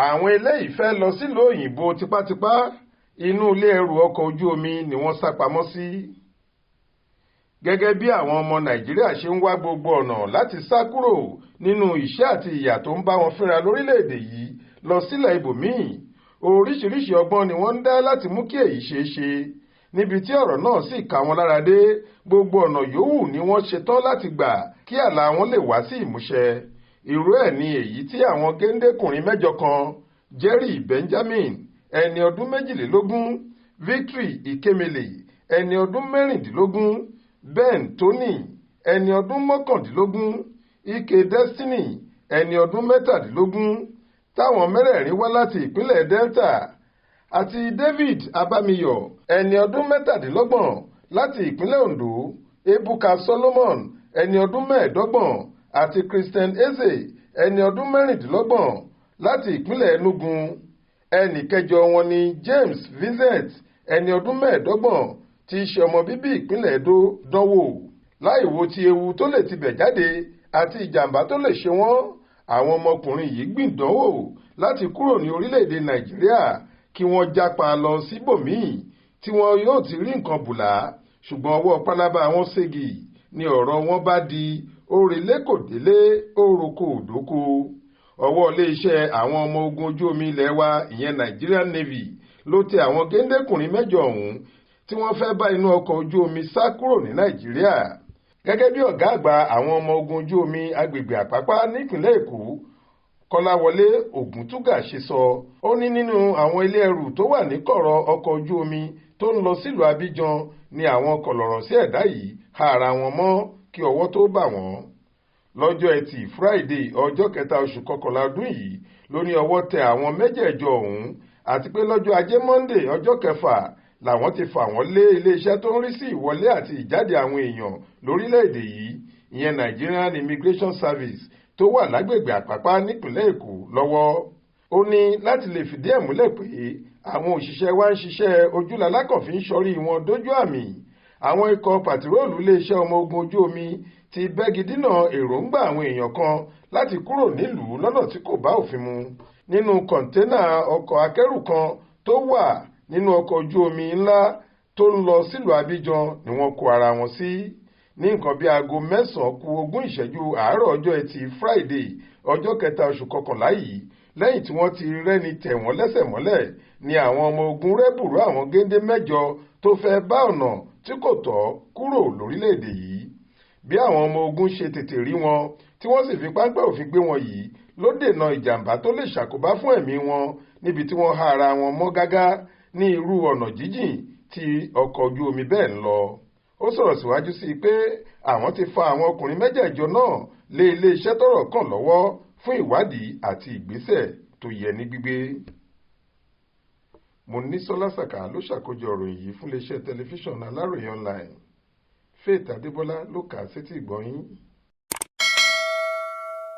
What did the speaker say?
Àwọn eléyìí fẹ́ lọ sílùú òyìnbó tipátipá, inú ilé ẹrù ọkọ̀ ojú omi ni wọ́n sá pamọ́ sí. Gẹ́gẹ́ bí àwọn ọmọ Nàìjíríà ṣe ń wá gbogbo ọ̀nà láti sá kúrò nínú ìṣẹ́ àti ìyà tó ń bá wọn fínra lórílẹ̀‐èdè yìí lọ sílẹ̀ ibòmíì, oríṣiríṣi ọgbọ́n ni wọ́n ń dá láti mú kí èyí ṣeé ṣe. Níbi tí ọ̀rọ̀ náà sì ká wọn lára dé, gbogbo ọ̀nà yòówù ni wọ́n ṣetán láti gbà kí àlá wọn lè wá sí ìmúṣẹ. Irú ẹ̀ ni èyí tí àwọn géńdékùnrin mẹ́jọ kan, Jerry Benjamin ẹni ọdún 22, Victory Ikemele ẹni ọdún 16, Ben Tony ẹni ọdún 19, Ike Destiny ẹni ọdún 17, táwọn mẹ́rẹ̀ẹ̀rin wá láti ìpínlẹ̀ Delta, àti David Abamiyo ẹni ọdún 27 láti ìpínlẹ̀ Ondo, Ebuka Solomon ẹni ọdún 25 àti Christian Eze ẹni ọdún 26 láti ìpínlẹ̀ Enugu. Ẹnì kẹjọ wọn ni James Vincent ẹni ọdún 25 tí í ṣe ọmọ bíbí ìpínlẹ̀ Edo dánwò. Láì wo ti ewu tó lè tibẹ̀ jáde àti ìjàmbá tó lè ṣe wọ́n, àwọn ọmọkùnrin yìí gbìndánwò láti kúrò ní orílẹ̀-èdè Nàìjíríà kí wọ́n jápa lọ síbòmíì tí wọn yóò ti rí nǹkan bùlá, ṣùgbọ́n ọwọ́ pálábá wọn ségi ni ọ̀rọ̀ wọn bá di òrèlé kò délé òròkò òdòkó. Ọwọ́ iléeṣẹ́ àwọn ọmọ ogun ojú omi ilẹ̀ wa ìyẹn Nigerian Navy ló tẹ àwọn géńdékùnrin mẹ́jọ ọ̀hún tí wọ́n fẹ́ bá inú ọkọ̀ ojú omi sá kúrò ní Nàìjíríà. Gẹ́gẹ́ bí ọ̀gá àgbà àwọn ọmọ ogun ojú omi agbègbè Àpápá nípìnlẹ̀ Èkó, Kọ́láwọlé Ògúntúgà ṣe sọ, ó ní nínú àwọn ilé ẹrù tó wà ní kọ̀rọ̀ ọkọ̀ ojú omi tó ń lọ sílùú Abidjan ni àwọn kọ̀lọ̀rọ̀ sí ẹ̀dá yìí há ara wọn mọ́ kí ọwọ́ tó bà wọ́n. Lọ́jọ́ Ẹtì Friday ọjọ́ 3 oṣù kọkànlá ọdún yìí ló ní ọwọ́ tẹ àwọn mẹ́jẹ̀ẹ̀jọ ọ̀hún, àti pé lọ́jọ́ Ajé Monday ọjọ́ 6 làwọn ti fà wọ́n lé iléeṣẹ́ tó ń rí sí ìwọlé àti ìjáde àwọn èèyàn lórílẹ̀‐èdè yìí ìyẹn Nigerian Immigration Service tó wà lágbègbè Àpápá nípìnlẹ̀ Èkó lọ́wọ́. Ó ní láti lè fìdí ẹ̀ múlẹ̀ pé àwọn òṣìṣẹ́ wa ń ṣiṣẹ́ ojúlalákànfin ṣọ́rí wọn dójú àmì. Àwọn ikọ̀ pàtiróòlù iléeṣẹ́ ọmọ ogun ojú omi ti bẹ́gi dínà èròǹgbà àwọn èèyàn kan láti kúrò nílùú lọ́nà tí kò bá òfin mu. Nínú kọ̀ńténà ọkọ̀ akẹ́rù kan tó wà nínú ọkọ̀ ojú omi ńlá tó ń lọ sílùú Abidjan ni wọ́n kó ara wọn sí. Ní nǹkan bí aago 9:20 àárọ̀ ọjọ́ Ẹtì Friday ọjọ́ 3 oṣù kọkànlá yìí, lẹ́yìn tí wọ́n ti rẹ́ni tẹ̀ wọ́n lẹ́sẹ̀ mọ́lẹ̀, ni àwọn ọmọ ogun rẹ́bùrú àwọn géńdé mẹ́jọ tó fẹ́ bá ọ̀nà tí kò tọ́ kúrò lórílẹ̀‐èdè yìí. Bí àwọn ọmọ ogun ṣe tètè rí wọn tí wọ́n sì fi páńpẹ́ òfin gbé wọn yìí ló dènà ìjàmbá tó lè ṣàkóbá fún ẹ̀mí wọn, níbi tí wọ́n há ara wọn mọ́ gágá ní irú ọ̀nà jíjìn tí ọkọ̀ ojú omi bẹ́ẹ̀ ń lọ. Ó sọ̀rọ̀ síwájú sí i pé àwọn ti fa àwọn ọkùnrin mẹ́jẹ̀ẹ̀jọ náà lé iléeṣẹ́ tọ́rọ̀ kàn lọ́wọ́ fún ìwádìí àti ìgbésẹ̀ tó yẹ ní gbígbé. Monísọ́lá Sàká ló ṣàkójọ ìròyìn yìí fún iléeṣẹ́ tẹlifíṣàn Aláròyé online. Faith Adébọ́lá ló kà á sétí ìgbọ́ yín.